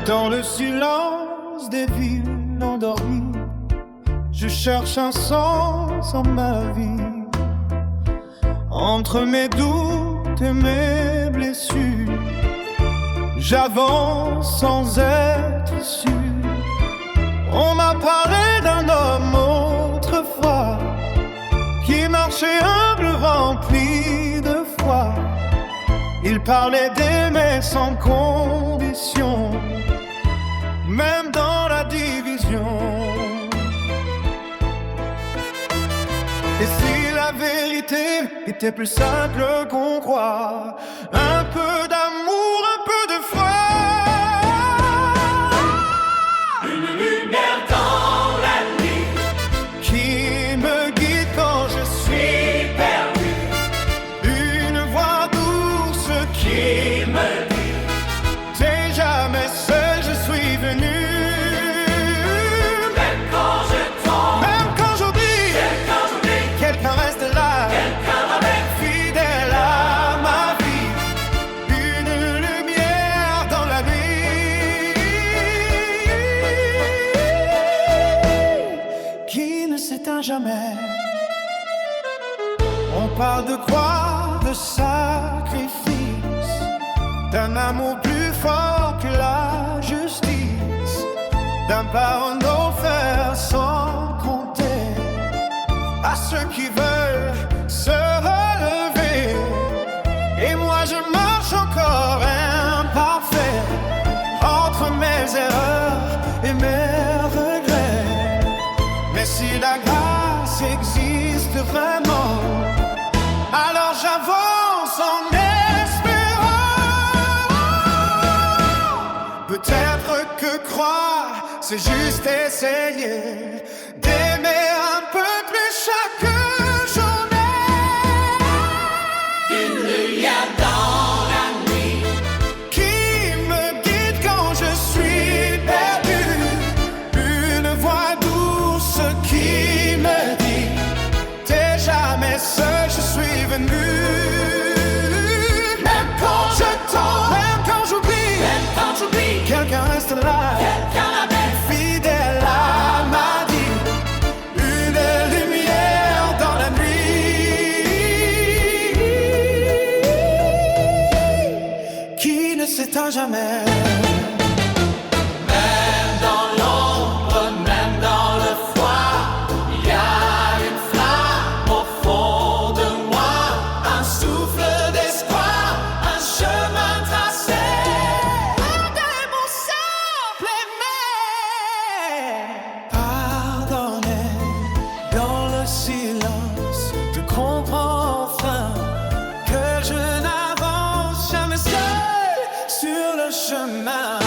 Dans le silence des villes endormies, je cherche un sens en ma vie. Entre mes doutes et mes blessures, j'avance sans être sûr. On m'a parlé d'un homme autrefois qui marchait humble, rempli de foi. Il parlait d'aimer sans condition, même dans la division. Et si la vérité était plus simple qu'on croit, un peu d'amour, un peu de foi. Une lumière dans la nuit Qui me guide quand je suis perdu, une voix douce qui me dit t'es jamais seul, je suis venu. même quand je tombe, Même quand j'oublie, même quand j'oublie, quelqu'un reste là, quelqu'un m'amène fidèle à ma vie. Une lumière dans la nuit qui ne s'éteint jamais. On parle de croix, de sacrifice, d'un amour plus fort que la justice, d'un pardon offert sans compter à ceux qui veulent se relever. Et moi je marche encore imparfait entre mes erreurs et mes regrets. Mais si la grâce existe vraiment, alors j'avance en espérant. Peut-être que croire, c'est juste essayer d'aimer un peu plus chaque journée. une lumière dans la nuit Qui me guide quand je suis perdu, une voix douce qui me dit t'es jamais seul, je suis venu. Même quand je tombe, même quand j'oublie, même quand j'oublie, quelqu'un reste là, quelqu'un m'amène fidèle à ma vie. Une lumière dans la nuit qui ne s'éteint jamais. même dans l'ombre, même dans le froid, il y a une flamme au fond de moi, un souffle d'espoir, un chemin tracé. Un démon simple aimé. Pardonnez, dans le silence, je comprends enfin que je n'avance jamais seul sur le chemin.